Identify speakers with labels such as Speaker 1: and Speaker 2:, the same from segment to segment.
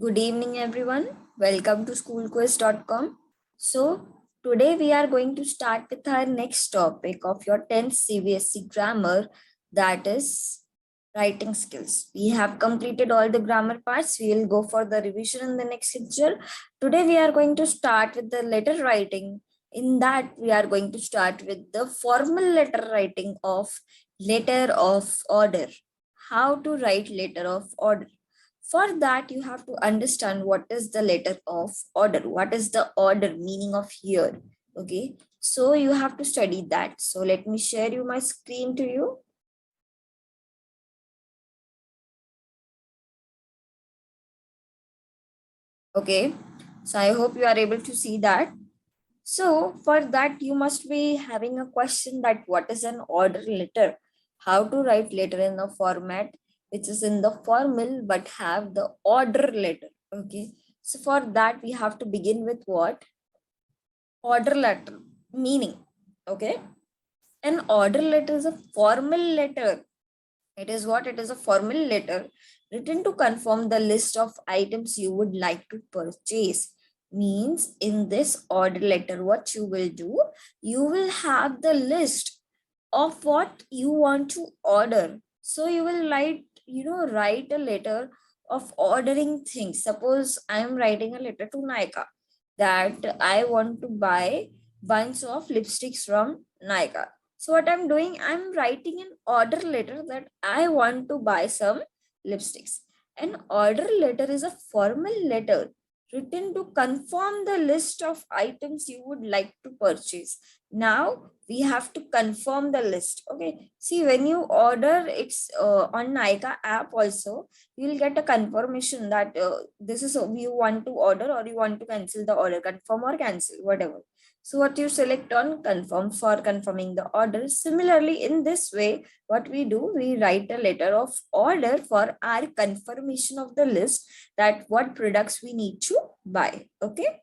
Speaker 1: Good evening, everyone. Welcome to SchoolQuizz.com. So, today we are going to start with our next topic of your 10th CBSE grammar, that is writing skills. We have completed all the grammar parts. We will go for the revision in the next lecture. Today, we are going to start with the letter writing. In that, we are going to start with the formal letter writing of letter of order. How to write letter of order. For that, you have to understand what is the letter of order. What is the order meaning of here? Okay, so you have to study that. So let me share you my screen to you. Okay, so I hope you are able to see that. So for that, you must be having a question that what is an order letter? How to write letter in the format which is in the formal but have the order letter. Okay, so for that we have to begin with what? Order letter meaning. Okay, an order letter is a formal letter. It is what? It is a formal letter written to confirm the list of items you would like to purchase. Means in this order letter, what you will do, you will have the list of what you want to order. So you will write a letter of ordering things. Suppose I am writing a letter to Nika that I want to buy bunch of lipsticks from Nika. So what I'm doing, I'm writing an order letter that I want to buy some lipsticks. An order letter is a formal letter written to confirm the list of items you would like to purchase. Now we have to confirm the list. Okay. See, when you order, it's on Nika app also, you will get a confirmation that this is you want to order or you want to cancel the order, confirm or cancel, whatever. So what you select on confirm for confirming the order. Similarly, in this way, what we do, we write a letter of order for our confirmation of the list that what products we need to buy. Okay.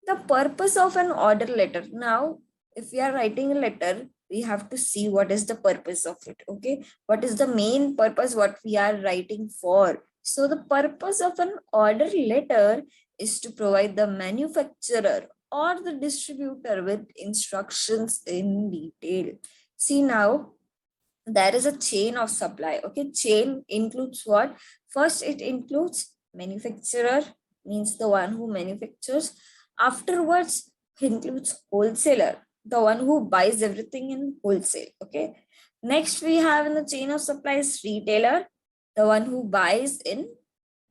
Speaker 1: The purpose of an order letter. Now, if we are writing a letter, we have to see what is the purpose of it. Okay. What is the main purpose what we are writing for? So the purpose of an order letter is to provide the manufacturer or the distributor with instructions in detail. See now, there is a chain of supply. Okay, chain includes what? First, it includes manufacturer, means the one who manufactures. Afterwards, includes wholesaler, the one who buys everything in wholesale. Okay. Next, we have in the chain of supplies retailer, the one who buys in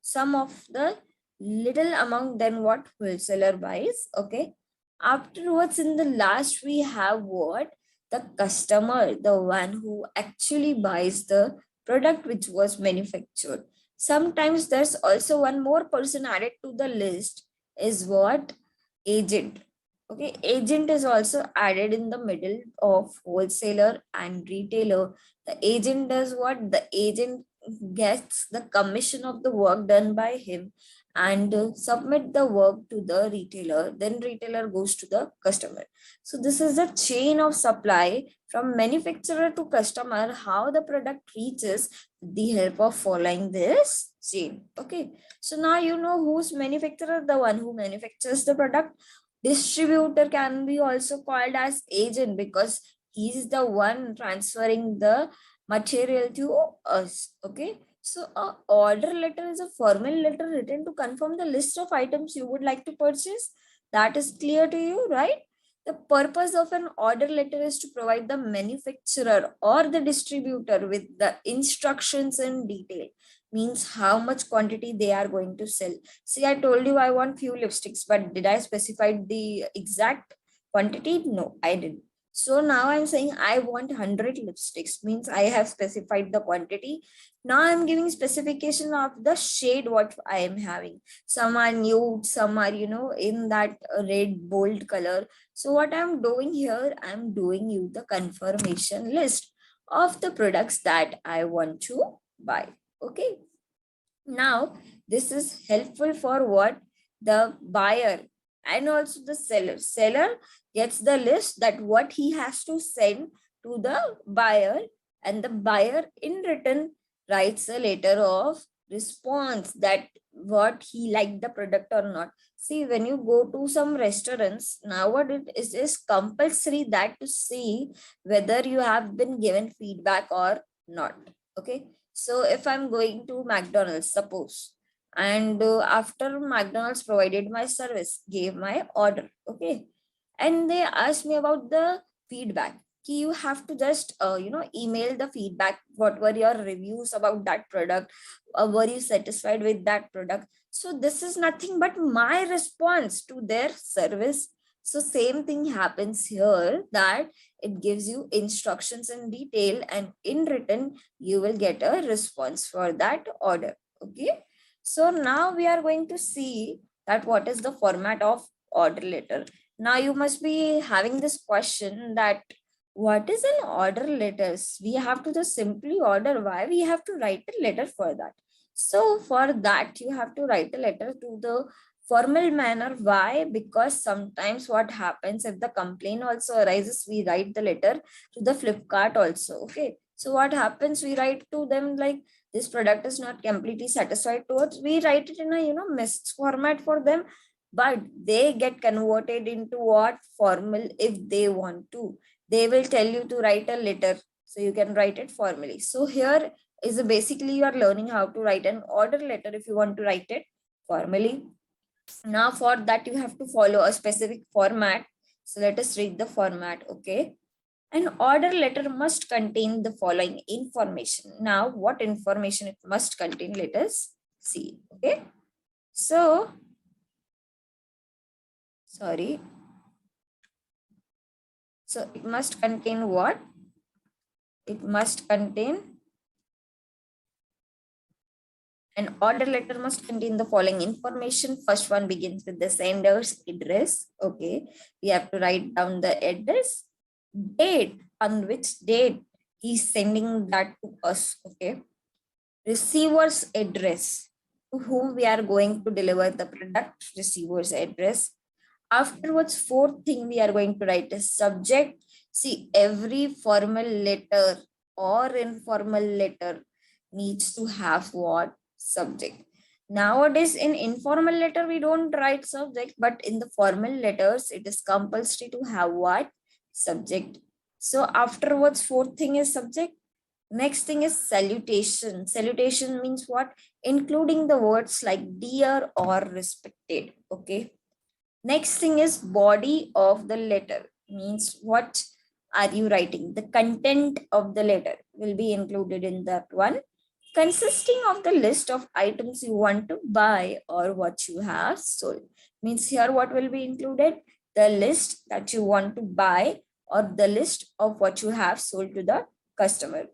Speaker 1: some of the little amount than what wholesaler buys. Okay. Afterwards, in the last, we have what? The customer, the one who actually buys the product which was manufactured. Sometimes there's also one more person added to the list is what? Agent. Okay, agent is also added in the middle of wholesaler and retailer. The agent does what? The agent gets the commission of the work done by him and submit the work to the retailer. Then retailer goes to the customer. So this is the chain of supply from manufacturer to customer, how the product reaches with the help of following this chain. Okay. So now you know who's manufacturer, the one who manufactures the product. Distributor can be also called as agent because he's the one transferring the material to us. Okay. So a order letter is a formal letter written to confirm the list of items you would like to purchase. That is clear to you, right? The purpose of an order letter is to provide the manufacturer or the distributor with the instructions in detail. Means how much quantity they are going to sell. See, I told you I want few lipsticks, but did I specify the exact quantity? No, I didn't. So now I'm saying I want 100 lipsticks, means I have specified the quantity. Now I'm giving specification of the shade what I am having. Some are nude, some are, in that red bold color. So what I'm doing here, I'm doing you the confirmation list of the products that I want to buy. Okay. Now, this is helpful for what? The buyer and also the seller. Seller gets the list that what he has to send to the buyer, and the buyer in return writes a letter of response that what he liked the product or not. See, when you go to some restaurants, nowadays it is compulsory that to see whether you have been given feedback or not. Okay. So if I'm going to McDonald's, suppose, and after McDonald's provided my service, gave my order, okay, and they asked me about the feedback. You have to just email the feedback. What were your reviews about that product? Were you satisfied with that product? So this is nothing but my response to their service. So same thing happens here, that it gives you instructions in detail, and in written you will get a response for that order. Okay. So now we are going to see that what is the format of order letter. Now you must be having this question that what is an order letters? We have to just simply order. Why we have to write a letter for that? So for that you have to write a letter to the formal manner. Why? Because sometimes what happens, if the complaint also arises, we write the letter to the Flipkart also. Okay. So what happens, we write to them like this product is not completely satisfied towards. We write it in a message format for them, but they get converted into what formal if they want to. They will tell you to write a letter, so you can write it formally. So here is basically you are learning how to write an order letter if you want to write it formally. Now for that you have to follow a specific format. So let us read the format. Okay. An order letter must contain the following information. Now what information it must contain, let us see. Okay. So sorry. So it must contain what? It must contain, an order letter must contain the following information. First one begins with the sender's address. Okay. We have to write down the address, date, on which date he's sending that to us. Okay. Receiver's address, to whom we are going to deliver the product, receiver's address. Afterwards, fourth thing we are going to write is subject. See, every formal letter or informal letter needs to have what? Subject. Nowadays, in informal letter, we don't write subject, but in the formal letters, it is compulsory to have what? Subject. So afterwards, fourth thing is subject. Next thing is salutation. Salutation means what? Including the words like dear or respected. Okay. Next thing is body of the letter. Means what are you writing? The content of the letter will be included in that one, consisting of the list of items you want to buy or what you have sold. Means here what will be included? The list that you want to buy or the list of what you have sold to the customer.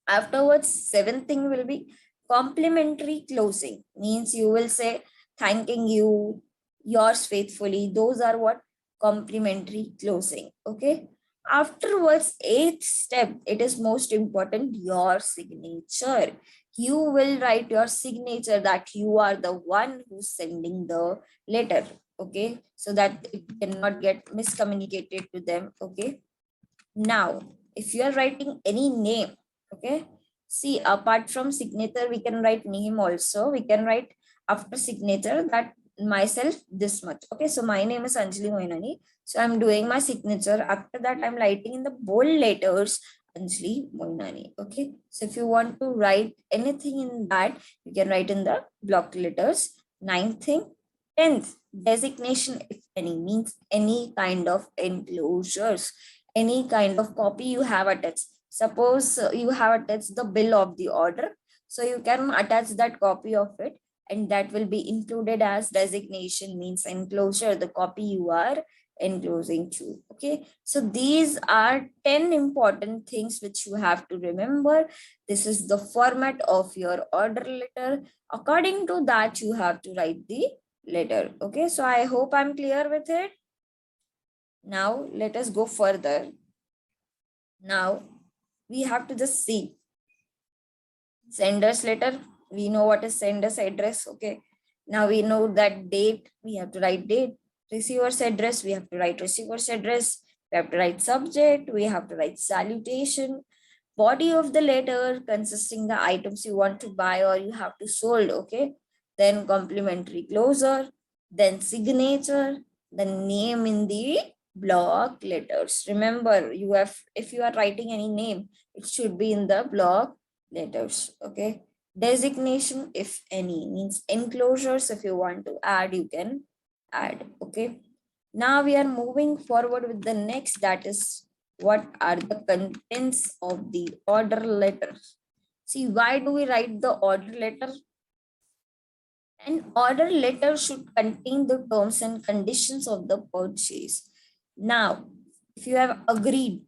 Speaker 1: Afterwards, seventh thing will be complimentary closing. Means you will say thanking you, yours faithfully. Those are what? Complimentary closing. Okay. Afterwards, eighth step, it is most important, your signature. You will write your signature that you are the one who's sending the letter. Okay. So that it cannot get miscommunicated to them. Okay. Now, if you are writing any name, okay, see, apart from signature, we can write name also. We can write after signature that myself this much. Okay, so my name is Anjali Mohinani. So I'm doing my signature. After that, I'm writing in the bold letters Anjali Mohinani. Okay, so if you want to write anything in that, you can write in the block letters. Ninth thing, 10th, designation, if any, means any kind of enclosures, any kind of copy you have attached. Suppose you have attached the bill of the order. So you can attach that copy of it, and that will be included as designation, means enclosure, the copy you are enclosing to. Okay. So these are 10 important things which you have to remember. This is the format of your order letter. According to that, you have to write the letter. Okay. So I hope I'm clear with it. Now let us go further. Now we have to just see sender's letter. We know what is sender's address. Okay. Now we know that date, we have to write date. Receiver's address, we have to write receiver's address. We have to write subject, we have to write salutation. Body of the letter consisting the items you want to buy or you have to sold, okay? Then complimentary closure, then signature, the name in the block letters. Remember, you have, if you are writing any name, it should be in the block letters, okay? Designation, if any, means enclosures. If you want to add, you can add, okay? Now we are moving forward with the next, that is what are the contents of the order letter. See, why do we write the order letter? An order letter should contain the terms and conditions of the purchase. Now, if you have agreed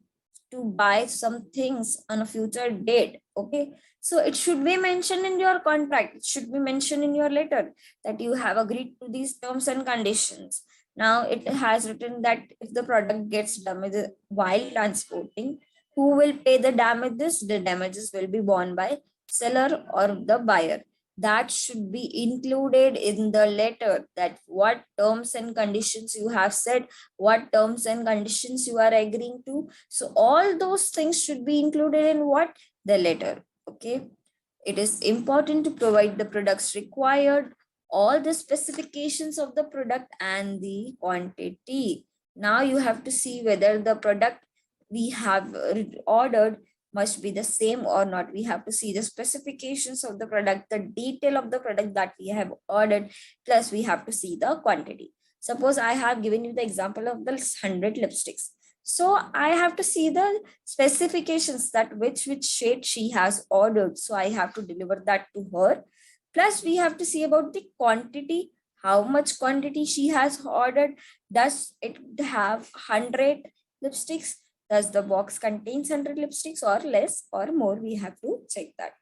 Speaker 1: to buy some things on a future date, okay, so it should be mentioned in your contract. It should be mentioned in your letter that you have agreed to these terms and conditions. Now it has written that if the product gets damaged while transporting, who will pay the damages? The damages will be borne by seller or the buyer. That should be included in the letter, that what terms and conditions you have said, what terms and conditions you are agreeing to. So all those things should be included in what? The letter, okay? It is important to provide the products required, all the specifications of the product and the quantity. Now you have to see whether the product we have ordered must be the same or not. We have to see the specifications of the product, the detail of the product that we have ordered, plus we have to see the quantity. Suppose I have given you the example of the 100 lipsticks. So I have to see the specifications, that which shade she has ordered. So I have to deliver that to her. Plus we have to see about the quantity, how much quantity she has ordered. Does it have 100 lipsticks? Does the box contains 100 lipsticks or less or more? We have to check that.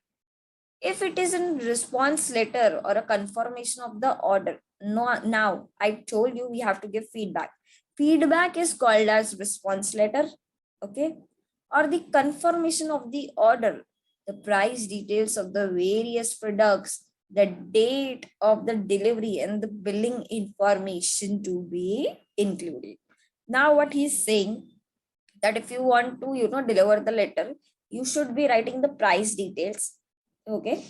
Speaker 1: If it is a response letter or a confirmation of the order, no, now I told you we have to give feedback. Feedback is called as response letter, okay? Or the confirmation of the order, the price details of the various products, the date of the delivery and the billing information to be included. Now what he's saying, that if you want to deliver the letter, you should be writing the price details, okay?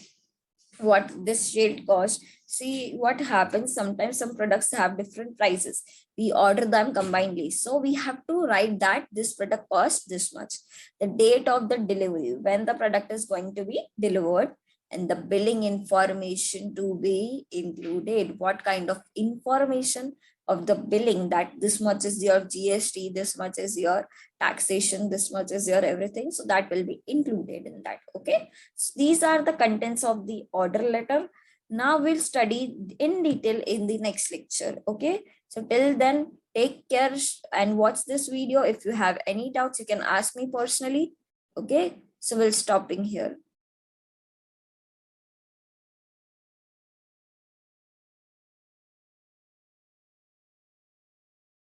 Speaker 1: What this shade cost. See what happens, sometimes some products have different prices, we order them combinedly, so we have to write that this product costs this much, the date of the delivery, when the product is going to be delivered, and the billing information to be included. What kind of information of the billing, that this much is your GST, this much is your taxation, this much is your everything. So that will be included in that. Okay. So these are the contents of the order letter. Now we'll study in detail in the next lecture. Okay. So till then, take care and watch this video. If you have any doubts, you can ask me personally. Okay. So we'll stopping here.